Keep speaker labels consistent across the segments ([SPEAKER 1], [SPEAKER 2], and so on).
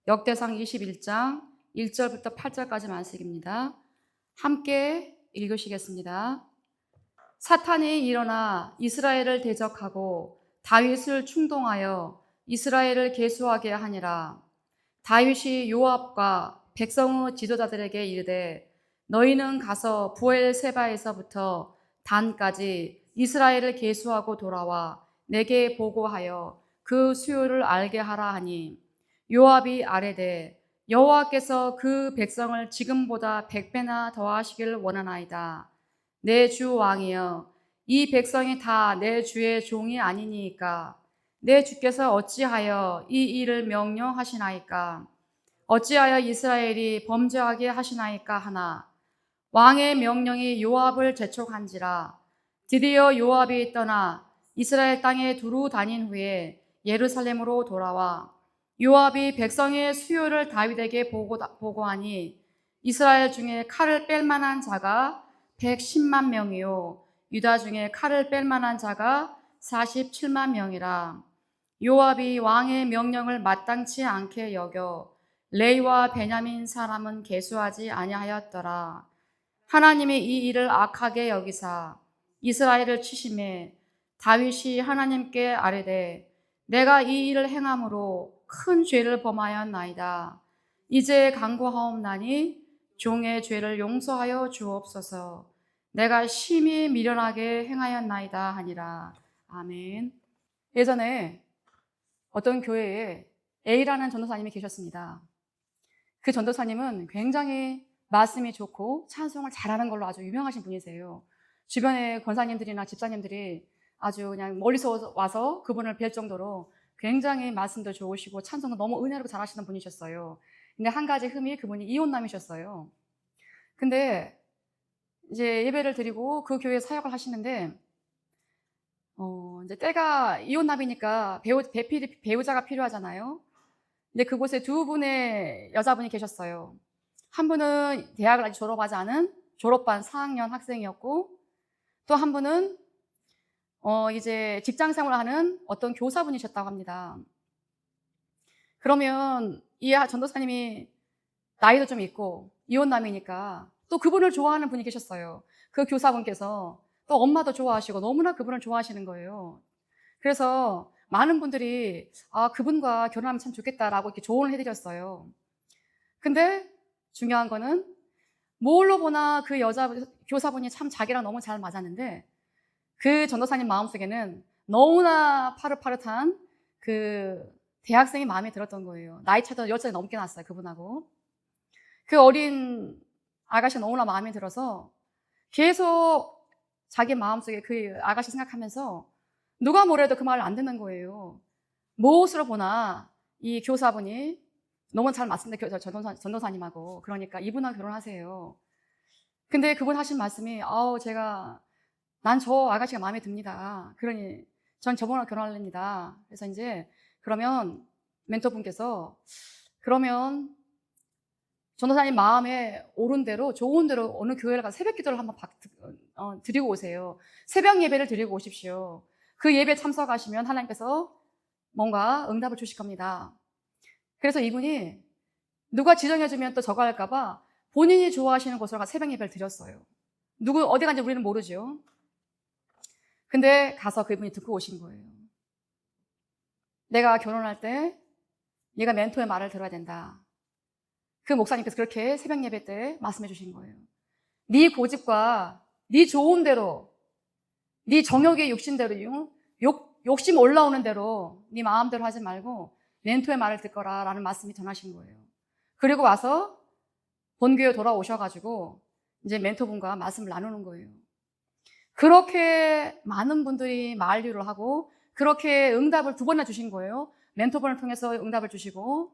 [SPEAKER 1] 역대상 21장 1절부터 8절까지 말씀입니다. 함께 읽으시겠습니다. 사탄이 일어나 이스라엘을 대적하고 다윗을 충동하여 이스라엘을 계수하게 하니라. 다윗이 요압과 백성의 지도자들에게 이르되 너희는 가서 부엘세바에서부터 단까지 이스라엘을 계수하고 돌아와 내게 보고하여 그 수요를 알게 하라 하니 요압이 아뢰되 여호와께서 그 백성을 지금보다 100배나 더하시기를 원하나이다. 내 주 왕이여, 이 백성이 다 내 주의 종이 아니니이까 내 주께서 어찌하여 이 일을 명령하시나이까? 어찌하여 이스라엘이 범죄하게 하시나이까 하나 왕의 명령이 요압을 재촉한지라. 드디어 요압이 떠나 이스라엘 땅에 두루 다닌 후에 예루살렘으로 돌아와 요압이 백성의 수요를 다윗에게 보고하니 이스라엘 중에 칼을 뺄 만한 자가 110만 명이요 유다 중에 칼을 뺄 만한 자가 47만 명이라. 요압이 왕의 명령을 마땅치 않게 여겨 레위와 베냐민 사람은 계수하지 아니하였더라. 하나님이 이 일을 악하게 여기사 이스라엘을 치심해 다윗이 하나님께 아뢰되 내가 이 일을 행함으로 큰 죄를 범하였나이다. 이제 간구하옵나니 종의 죄를 용서하여 주옵소서. 내가 심히 미련하게 행하였나이다 하니라. 아멘. 예전에 어떤 교회에 A라는 전도사님이 계셨습니다. 그 전도사님은 굉장히 말씀이 좋고 찬송을 잘하는 걸로 아주 유명하신 분이세요. 주변의 권사님들이나 집사님들이 아주 그냥 멀리서 와서 그분을 뵐 정도로 굉장히 말씀도 좋으시고 찬송도 너무 은혜롭게 잘하시는 분이셨어요. 근데 한 가지 흠이 그분이 이혼남이셨어요. 근데 이제 예배를 드리고 그 교회에 사역을 하시는데 이제 때가 이혼남이니까 배우자가 필요하잖아요. 근데 그곳에 두 분의 여자분이 계셨어요. 한 분은 대학을 아직 졸업하지 않은 졸업반 4학년 학생이었고, 또 한 분은 이제 직장 생활을 하는 어떤 교사분이셨다고 합니다. 그러면 이 전도사님이 나이도 좀 있고 이혼남이니까 또 그분을 좋아하는 분이 계셨어요. 그 교사분께서 또 엄마도 좋아하시고 너무나 그분을 좋아하시는 거예요. 그래서 많은 분들이 그분과 결혼하면 참 좋겠다라고 이렇게 조언을 해드렸어요. 근데 중요한 거는 뭘로 보나 그 여자 교사분이 참 자기랑 너무 잘 맞았는데 그 전도사님 마음속에는 너무나 파릇파릇한 그 대학생이 마음에 들었던 거예요. 나이 차도 10살 넘게 났어요, 그분하고. 그 어린 아가씨가 너무나 마음에 들어서 계속 자기 마음속에 그 아가씨 생각하면서 누가 뭐래도 그 말을 안 듣는 거예요. 무엇으로 보나 이 교사분이 너무 잘 맞습니다, 전도사님하고. 그러니까 이분하고 결혼하세요. 근데 그분 하신 말씀이 난 저 아가씨가 마음에 듭니다. 그러니 전 저분하고 결혼하렵니다. 그래서 이제 그러면 멘토분께서 그러면 전도사님 마음에 옳은 대로 좋은 대로 어느 교회를 가서 새벽 기도를 한번 드리고 오세요. 새벽 예배를 드리고 오십시오. 그 예배 참석하시면 하나님께서 뭔가 응답을 주실 겁니다. 그래서 이분이 누가 지정해주면 또 저거 할까봐 본인이 좋아하시는 곳으로 가서 새벽 예배를 드렸어요. 어디 간지 우리는 모르죠. 근데 가서 그분이 듣고 오신 거예요. 내가 결혼할 때 네가 멘토의 말을 들어야 된다. 그 목사님께서 그렇게 새벽 예배 때 말씀해 주신 거예요. 네 고집과 네 좋은 대로, 네 정욕의 욕심대로, 욕심 올라오는 대로 네 마음대로 하지 말고 멘토의 말을 듣거라 라는 말씀이 전하신 거예요. 그리고 와서 본교에 돌아오셔가지고 이제 멘토분과 말씀을 나누는 거예요. 그렇게 많은 분들이 만류를 하고 그렇게 응답을 2번이나 주신 거예요. 멘토분을 통해서 응답을 주시고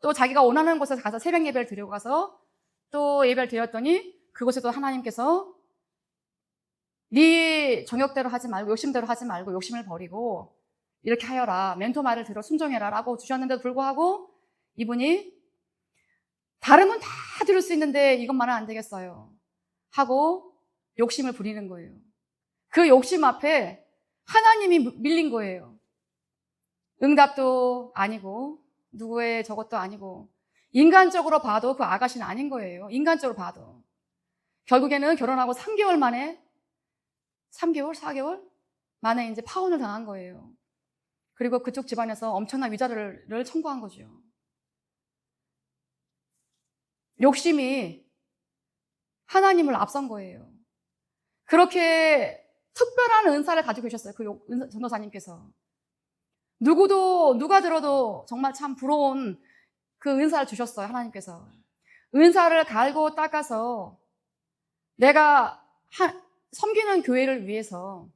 [SPEAKER 1] 또 자기가 원하는 곳에 가서 새벽 예배를 드리고 가서 또 예배를 드렸더니 그곳에도 하나님께서 네 정욕대로 하지 말고 욕심대로 하지 말고 욕심을 버리고 이렇게 하여라. 멘토 말을 들어 순종해라 라고 주셨는데도 불구하고 이분이 다른 건 다 들을 수 있는데 이것만은 안 되겠어요 하고 욕심을 부리는 거예요. 그 욕심 앞에 하나님이 밀린 거예요. 응답도 아니고 누구의 저것도 아니고 인간적으로 봐도 그 아가씨는 아닌 거예요. 인간적으로 봐도. 결국에는 결혼하고 3개월 만에 3개월, 4개월 만에 이제 파혼을 당한 거예요. 그리고 그쪽 집안에서 엄청난 위자료를 청구한 거죠. 욕심이 하나님을 앞선 거예요. 그렇게 특별한 은사를 가지고 계셨어요. 그 전도사님께서. 누가 들어도 정말 참 부러운 그 은사를 주셨어요. 하나님께서. 은사를 갈고 닦아서 내가 섬기는 교회를 위해서,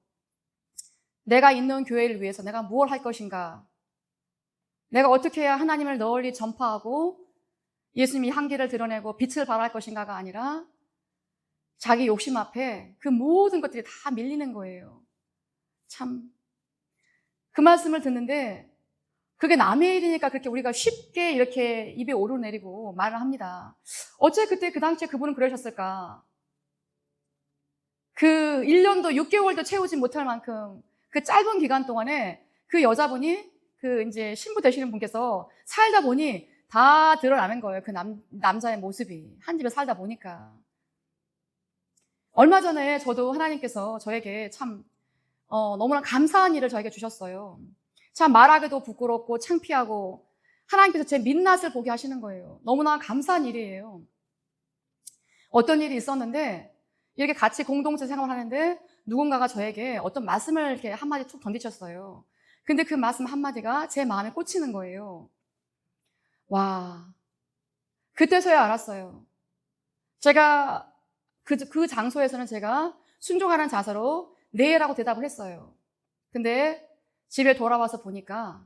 [SPEAKER 1] 내가 있는 교회를 위해서 내가 무엇을 할 것인가, 내가 어떻게 해야 하나님을 널리 전파하고 예수님의 향기를 드러내고 빛을 발할 것인가가 아니라 자기 욕심 앞에 그 모든 것들이 다 밀리는 거예요. 참, 그 말씀을 듣는데 그게 남의 일이니까 그렇게 우리가 쉽게 이렇게 입에 오르내리고 말을 합니다. 어째 그때 그 당시에 그분은 그러셨을까? 그 1년도 6개월도 채우지 못할 만큼 그 짧은 기간 동안에 그 여자분이 그 이제 신부 되시는 분께서 살다 보니 다 드러나는 거예요. 그 남자의 모습이. 한 집에 살다 보니까. 얼마 전에 저도 하나님께서 저에게 참 너무나 감사한 일을 저에게 주셨어요. 참 말하기도 부끄럽고 창피하고 하나님께서 제 민낯을 보게 하시는 거예요. 너무나 감사한 일이에요. 어떤 일이 있었는데 이렇게 같이 공동체 생활을 하는데 누군가가 저에게 어떤 말씀을 이렇게 한마디 툭 던지셨어요. 근데 그 말씀 한마디가 제 마음에 꽂히는 거예요. 와, 그때서야 알았어요. 제가 그 장소에서는 제가 순종하는 자세로 네라고 대답을 했어요. 근데 집에 돌아와서 보니까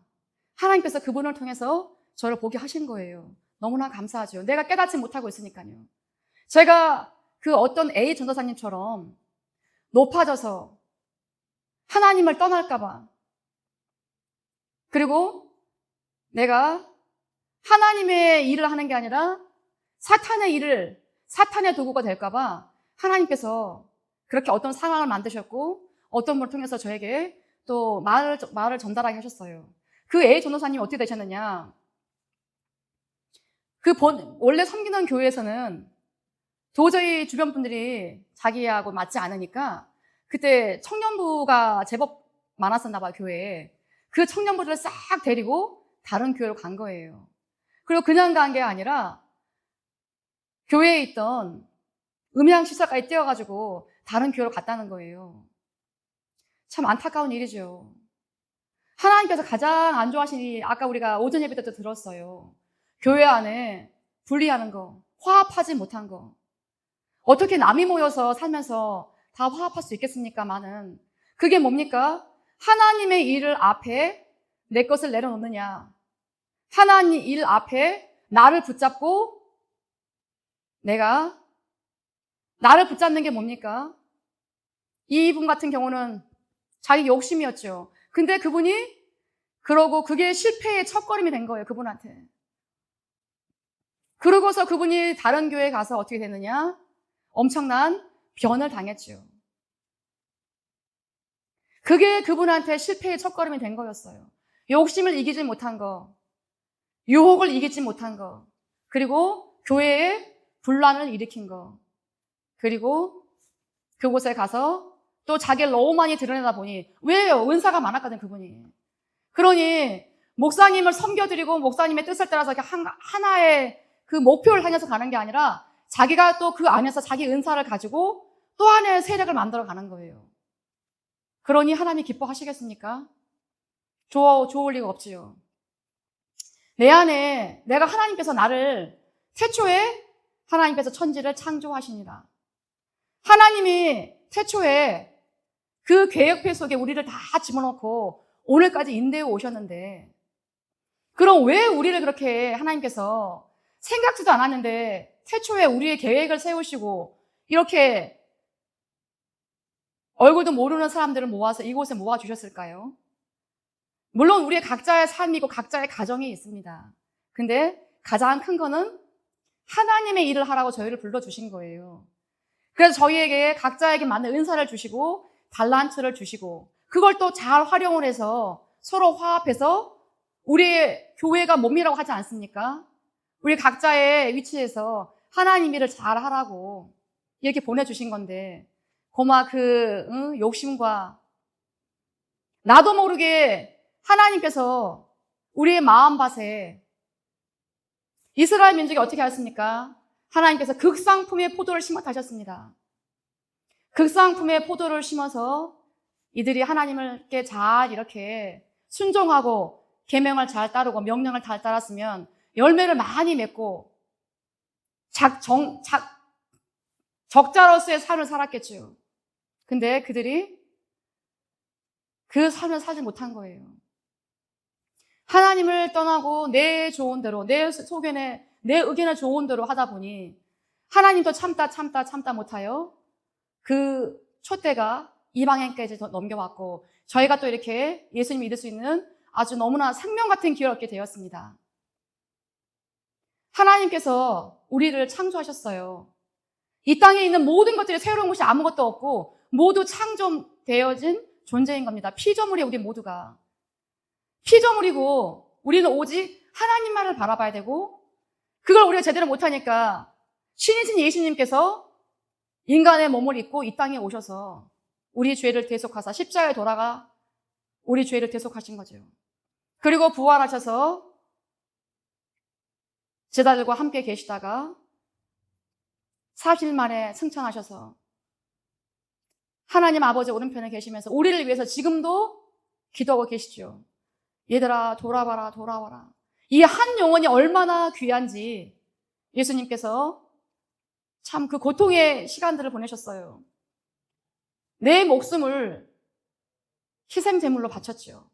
[SPEAKER 1] 하나님께서 그분을 통해서 저를 보게 하신 거예요. 너무나 감사하죠. 내가 깨닫지 못하고 있으니까요. 제가 그 어떤 A 전도사님처럼 높아져서 하나님을 떠날까봐, 그리고 내가 하나님의 일을 하는 게 아니라 사탄의 도구가 될까봐 하나님께서 그렇게 어떤 상황을 만드셨고 어떤 분을 통해서 저에게 또 말을 전달하게 하셨어요. 그 A 전도사님이 어떻게 되셨느냐? 원래 섬기는 교회에서는 도저히 주변 분들이 자기하고 맞지 않으니까 그때 청년부가 제법 많았었나 봐요, 교회에. 그 청년부들을 싹 데리고 다른 교회로 간 거예요. 그리고 그냥 간 게 아니라 교회에 있던 음향시설까지 떼어가지고 다른 교회로 갔다는 거예요. 참 안타까운 일이죠. 하나님께서 가장 안 좋아하시는 일이 아까 우리가 오전 예배 때도 들었어요. 교회 안에 분리하는 거, 화합하지 못한 거. 어떻게 남이 모여서 살면서 다 화합할 수 있겠습니까마는 그게 뭡니까? 하나님의 일을 앞에 내 것을 내려놓느냐, 하나님 일 앞에 나를 붙잡고 내가 나를 붙잡는 게 뭡니까? 이분 같은 경우는 자기 욕심이었죠. 근데 그분이 그러고 그게 실패의 첫걸음이 된 거예요, 그분한테. 그러고서 그분이 다른 교회에 가서 어떻게 됐느냐? 엄청난 변을 당했죠. 그게 그분한테 실패의 첫걸음이 된 거였어요. 욕심을 이기지 못한 거, 유혹을 이기지 못한 거, 그리고 교회에 분란을 일으킨 거, 그리고 그곳에 가서 또 자기를 너무 많이 드러내다 보니, 왜요? 은사가 많았거든, 그분이. 그러니 목사님을 섬겨드리고 목사님의 뜻을 따라서 하나의 그 목표를 향해서 가는 게 아니라 자기가 또 그 안에서 자기 은사를 가지고 또 하나의 세력을 만들어 가는 거예요. 그러니 하나님이 기뻐하시겠습니까? 좋을 리가 없지요. 내 안에 내가 하나님께서 나를 태초에 하나님께서 천지를 창조하시니라. 하나님이 태초에 그 계획표 속에 우리를 다 집어넣고 오늘까지 인도해 오셨는데, 그럼 왜 우리를 그렇게 하나님께서 생각지도 않았는데 태초에 우리의 계획을 세우시고 이렇게 얼굴도 모르는 사람들을 모아서 이곳에 모아주셨을까요? 물론 우리의 각자의 삶이고 각자의 가정이 있습니다. 근데 가장 큰 거는 하나님의 일을 하라고 저희를 불러주신 거예요. 그래서 저희에게 각자에게 맞는 은사를 주시고 달란트를 주시고 그걸 또 잘 활용을 해서 서로 화합해서 우리 교회가 몸이라고 하지 않습니까? 우리 각자의 위치에서 하나님 일을 잘 하라고 이렇게 보내주신 건데, 고마 욕심과 나도 모르게 하나님께서 우리의 마음밭에 이스라엘 민족이 어떻게 하였습니까? 하나님께서 극상품의 포도를 심었다 하셨습니다. 극상품의 포도를 심어서 이들이 하나님께 잘 이렇게 순종하고 계명을 잘 따르고 명령을 잘 따랐으면 열매를 많이 맺고 적자로서의 삶을 살았겠죠. 근데 그들이 그 삶을 살지 못한 거예요. 하나님을 떠나고 내 좋은 대로, 내 의견에 좋은 대로 하다 보니 하나님도 참다 못하여 그 촛대가 이방인까지 넘겨왔고, 저희가 또 이렇게 예수님 믿을 수 있는 아주 너무나 생명 같은 기회를 얻게 되었습니다. 하나님께서 우리를 창조하셨어요. 이 땅에 있는 모든 것들이 새로운 것이 아무것도 없고 모두 창조되어진 존재인 겁니다. 피조물이 우리 모두가. 피조물이고 우리는 오직 하나님만을 바라봐야 되고, 그걸 우리가 제대로 못하니까 신이신 예수님께서 인간의 몸을 입고 이 땅에 오셔서 우리 죄를 대속하사 십자가에 돌아가 우리 죄를 대속하신 거죠. 그리고 부활하셔서 제자들과 함께 계시다가 40일 만에 승천하셔서 하나님 아버지 오른편에 계시면서 우리를 위해서 지금도 기도하고 계시죠. 얘들아, 돌아와라, 돌아와라. 이 한 영혼이 얼마나 귀한지 예수님께서 참 그 고통의 시간들을 보내셨어요. 내 목숨을 희생제물로 바쳤죠.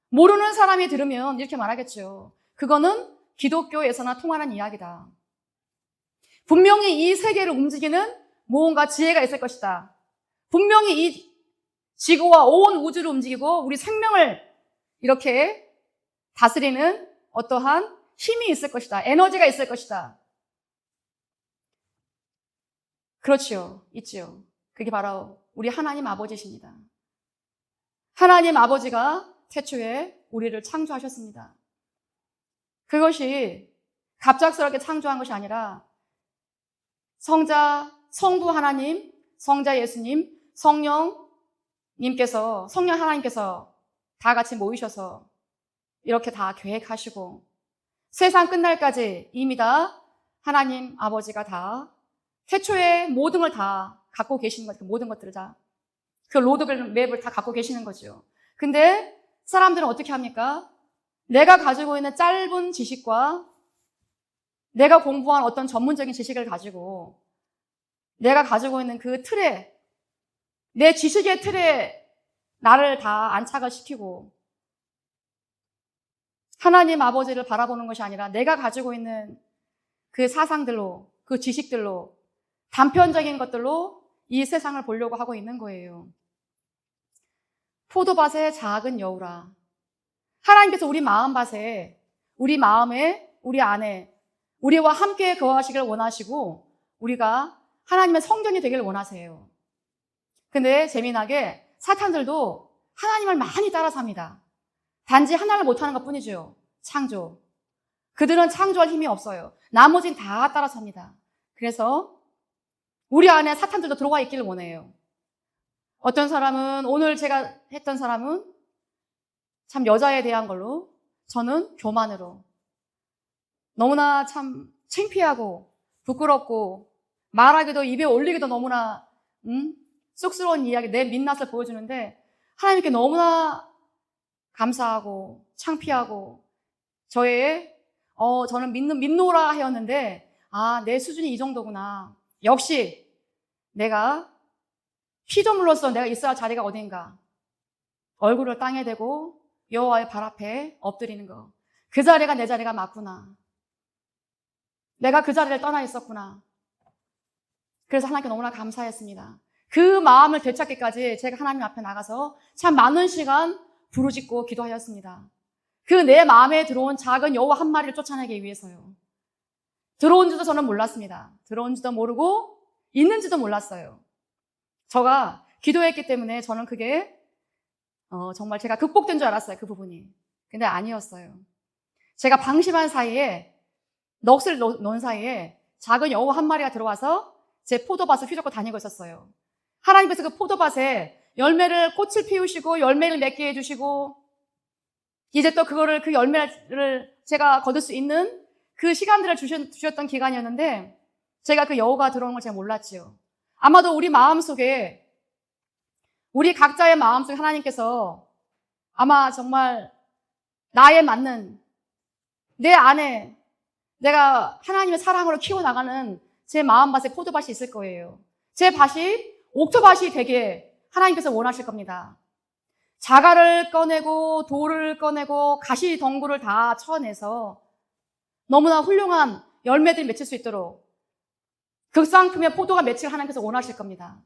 [SPEAKER 1] 모르는 사람이 들으면 이렇게 말하겠죠. 그거는 기독교에서나 통하는 이야기다. 분명히 이 세계를 움직이는 무언가 지혜가 있을 것이다. 분명히 이 지구와 온 우주를 움직이고 우리 생명을 이렇게 다스리는 어떠한 힘이 있을 것이다. 에너지가 있을 것이다. 그렇지요. 있지요. 그게 바로 우리 하나님 아버지십니다. 하나님 아버지가 태초에 우리를 창조하셨습니다. 그것이 갑작스럽게 창조한 것이 아니라 성부 하나님, 성자 예수님, 성령 하나님께서 다 같이 모이셔서 이렇게 다 계획하시고 세상 끝날까지 이미 다 하나님 아버지가 다 태초에 모든 걸 다 갖고 계시는 거죠. 모든 것들을 다. 그 로드맵을 다 갖고 계시는 거죠. 근데 사람들은 어떻게 합니까? 내가 가지고 있는 짧은 지식과 내가 공부한 어떤 전문적인 지식을 가지고 내가 가지고 있는 그 틀에, 내 지식의 틀에 나를 다 안착을 시키고 하나님 아버지를 바라보는 것이 아니라 내가 가지고 있는 그 사상들로, 그 지식들로, 단편적인 것들로 이 세상을 보려고 하고 있는 거예요. 포도밭의 작은 여우라. 하나님께서 우리 마음밭에, 우리 마음에, 우리 안에 우리와 함께 거하시길 원하시고 우리가 하나님의 성전이 되길 원하세요. 근데 재미나게 사탄들도 하나님을 많이 따라 삽니다. 단지 하나를 못하는 것뿐이죠. 창조. 그들은 창조할 힘이 없어요. 나머지는 다 따라 삽니다. 그래서 우리 안에 사탄들도 들어와 있기를 원해요. 어떤 사람은, 오늘 제가 했던 사람은 참 여자에 대한 걸로, 저는 교만으로 너무나 참 창피하고 부끄럽고 말하기도 입에 올리기도 너무나 쑥스러운 이야기, 내 민낯을 보여주는데 하나님께 너무나 감사하고 창피하고 저는 믿노라 하였는데 내 수준이 이 정도구나. 역시 내가 피조물로서 내가 있어야 할 자리가 어딘가. 얼굴을 땅에 대고 여호와의 발 앞에 엎드리는 거. 그 자리가 내 자리가 맞구나. 내가 그 자리를 떠나 있었구나. 그래서 하나님께 너무나 감사했습니다. 그 마음을 되찾기까지 제가 하나님 앞에 나가서 참 많은 시간 부르짖고 기도하였습니다. 그 내 마음에 들어온 작은 여호와 한 마리를 쫓아내기 위해서요. 들어온지도 저는 몰랐습니다. 들어온지도 모르고 있는지도 몰랐어요. 제가 기도했기 때문에 저는 그게 정말 제가 극복된 줄 알았어요. 그 부분이. 근데 아니었어요. 제가 방심한 사이에, 넋을 놓은 사이에 작은 여우 한 마리가 들어와서 제 포도밭을 휘젓고 다니고 있었어요. 하나님께서 그 포도밭에 꽃을 피우시고 열매를 맺게 해주시고, 이제 또 그 열매를 제가 거둘 수 있는 그 시간들을 주셨던 기간이었는데, 제가 그 여우가 들어오는 걸 제가 몰랐지요. 아마도 우리 마음속에, 우리 각자의 마음속에 하나님께서 아마 정말 나에 맞는, 내 안에 내가 하나님의 사랑으로 키워나가는 제 마음밭에 포도밭이 있을 거예요. 제 밭이 옥토밭이 되게 하나님께서 원하실 겁니다. 자갈을 꺼내고 돌을 꺼내고 가시 덩굴을 다 쳐내서 너무나 훌륭한 열매들이 맺힐 수 있도록 극상품의 포도가 맺히길 하나님께서 원하실 겁니다.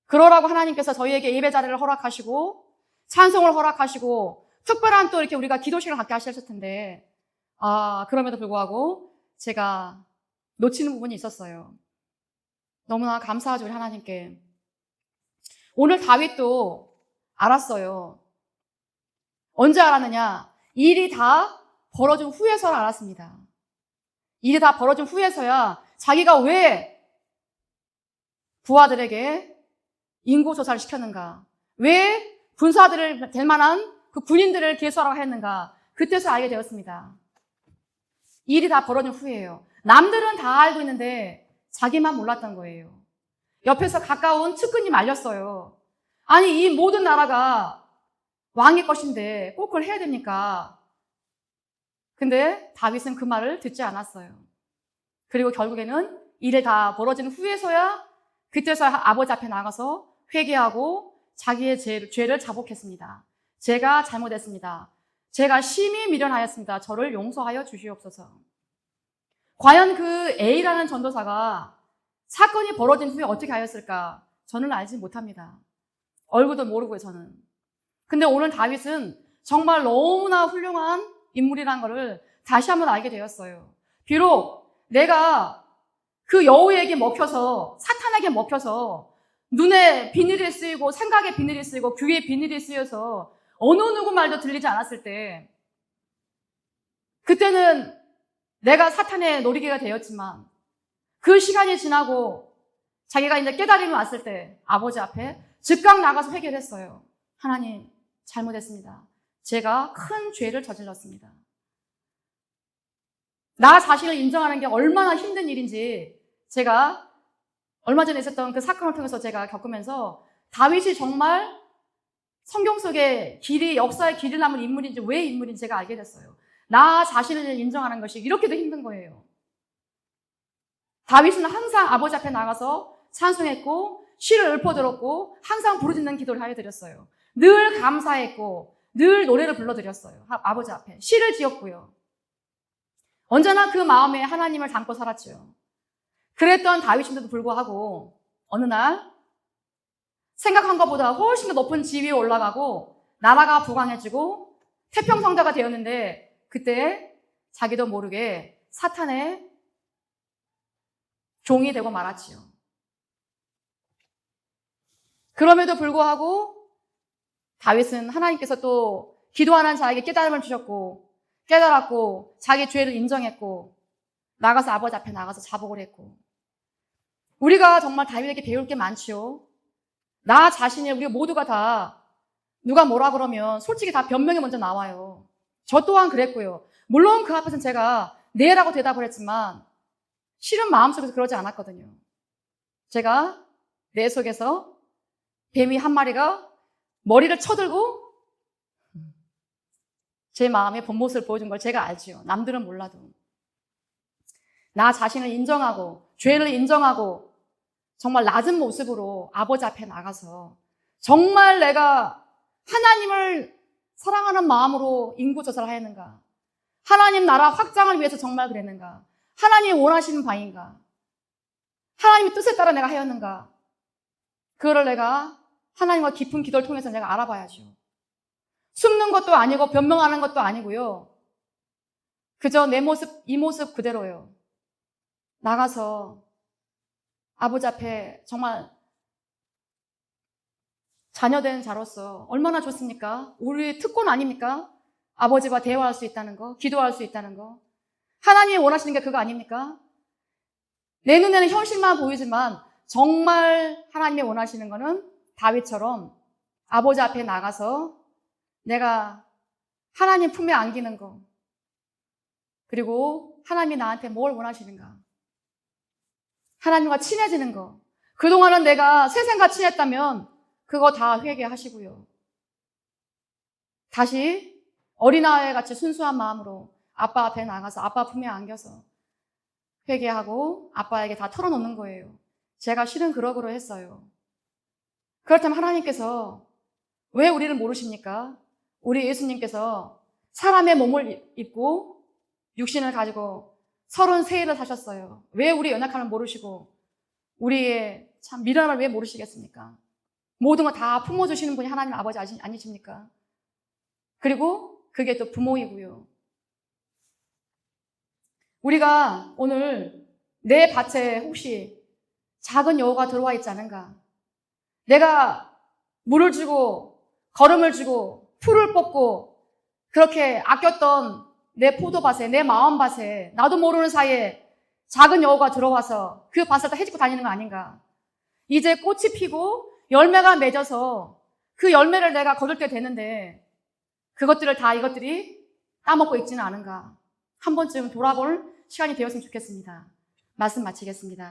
[SPEAKER 1] 그러라고 하나님께서 저희에게 예배 자리를 허락하시고 찬송을 허락하시고 특별한 또 이렇게 우리가 기도 시간을 갖게 하셨을 텐데, 그럼에도 불구하고 제가 놓치는 부분이 있었어요. 너무나 감사하죠, 우리 하나님께. 오늘 다윗도 알았어요. 언제 알았느냐? 일이 다 벌어진 후에서 알았습니다. 일이 다 벌어진 후에서야 자기가 왜 부하들에게 인구조사를 시켰는가? 왜 군사들을 될 만한 그 군인들을 계수하라고 했는가? 그때서 알게 되었습니다. 일이 다 벌어진 후에요. 남들은 다 알고 있는데 자기만 몰랐던 거예요. 옆에서 가까운 측근이 알렸어요. 아니, 이 모든 나라가 왕의 것인데 꼭 그걸 해야 됩니까? 근데 다윗은 그 말을 듣지 않았어요. 그리고 결국에는 일이 다 벌어진 후에서야 그때서 아버지 앞에 나가서 회개하고 자기의 죄를 자복했습니다. 제가 잘못했습니다. 제가 심히 미련하였습니다. 저를 용서하여 주시옵소서. 과연 그 A라는 전도사가 사건이 벌어진 후에 어떻게 하였을까? 저는 알지 못합니다. 얼굴도 모르고요, 저는. 근데 오늘 다윗은 정말 너무나 훌륭한 인물이라는 것을 다시 한번 알게 되었어요. 비록 내가 그 여우에게 먹혀서, 사탄에게 먹혀서 눈에 비늘이 쓰이고 생각에 비늘이 쓰이고 귀에 비늘이 쓰여서 어느 누구 말도 들리지 않았을 때, 그때는 내가 사탄의 놀이개가 되었지만 그 시간이 지나고 자기가 이제 깨달음이 왔을 때 아버지 앞에 즉각 나가서 회개를 했어요. 하나님, 잘못했습니다. 제가 큰 죄를 저질렀습니다. 나 자신을 인정하는 게 얼마나 힘든 일인지 제가 얼마 전에 있었던 그 사건을 통해서 제가 겪으면서 다윗이 정말 성경 속에 역사의 길을 남은 인물인지 왜 인물인지 제가 알게 됐어요. 나 자신을 인정하는 것이 이렇게도 힘든 거예요. 다윗은 항상 아버지 앞에 나가서 찬송했고 시를 읊어들었고 항상 부르짖는 기도를 하여 드렸어요. 늘 감사했고 늘 노래를 불러드렸어요. 아버지 앞에 시를 지었고요. 언제나 그 마음에 하나님을 담고 살았죠. 그랬던 다윗인데도 불구하고 어느 날 생각한 것보다 훨씬 더 높은 지위에 올라가고 나라가 부강해지고 태평성자가 되었는데, 그때 자기도 모르게 사탄의 종이 되고 말았지요. 그럼에도 불구하고 다윗은 하나님께서 또 기도하는 자에게 깨달음을 주셨고 깨달았고 자기 죄를 인정했고 나가서 아버지 앞에 나가서 자복을 했고, 우리가 정말 다윗에게 배울 게 많지요. 나 자신이, 우리 모두가 다 누가 뭐라 그러면 솔직히 다 변명이 먼저 나와요. 저 또한 그랬고요. 물론 그 앞에서는 제가 네라고 대답을 했지만 실은 마음속에서 그러지 않았거든요. 제가 내 속에서 뱀이 한 마리가 머리를 쳐들고 제 마음의 본 모습을 보여준 걸 제가 알지요. 남들은 몰라도. 나 자신을 인정하고 죄를 인정하고 정말 낮은 모습으로 아버지 앞에 나가서 정말 내가 하나님을 사랑하는 마음으로 인구조사를 하였는가? 하나님 나라 확장을 위해서 정말 그랬는가? 하나님이 원하시는 바인가? 하나님의 뜻에 따라 내가 하였는가? 그거를 내가 하나님과 깊은 기도를 통해서 내가 알아봐야죠. 숨는 것도 아니고 변명하는 것도 아니고요. 그저 내 모습, 이 모습 그대로요. 나가서 아버지 앞에 정말 자녀된 자로서 얼마나 좋습니까? 우리의 특권 아닙니까? 아버지와 대화할 수 있다는 거, 기도할 수 있다는 거. 하나님이 원하시는 게 그거 아닙니까? 내 눈에는 현실만 보이지만 정말 하나님이 원하시는 거는 다윗처럼 아버지 앞에 나가서 내가 하나님 품에 안기는 거, 그리고 하나님이 나한테 뭘 원하시는가, 하나님과 친해지는 거. 그동안은 내가 세상과 친했다면 그거 다 회개하시고요. 다시 어린아이 같이 순수한 마음으로 아빠 앞에 나가서 아빠 품에 안겨서 회개하고 아빠에게 다 털어놓는 거예요. 제가 실은 그러고로 했어요. 그렇다면 하나님께서 왜 우리를 모르십니까? 우리 예수님께서 사람의 몸을 입고 육신을 가지고 33일을 사셨어요. 왜 우리 연약함을 모르시고 우리의 참 미련함을 왜 모르시겠습니까? 모든 거 다 품어주시는 분이 하나님 아버지 아니십니까? 그리고 그게 또 부모이고요. 우리가 오늘 내 밭에 혹시 작은 여우가 들어와 있지 않은가? 내가 물을 주고 거름을 주고 풀을 뽑고 그렇게 아꼈던 내 포도밭에, 내 마음밭에 나도 모르는 사이에 작은 여우가 들어와서 그 밭을 다 해집고 다니는 거 아닌가? 이제 꽃이 피고 열매가 맺어서 그 열매를 내가 거둘 때 되는데 그것들을 다 이것들이 따먹고 있지는 않은가? 한 번쯤 돌아볼 시간이 되었으면 좋겠습니다. 말씀 마치겠습니다.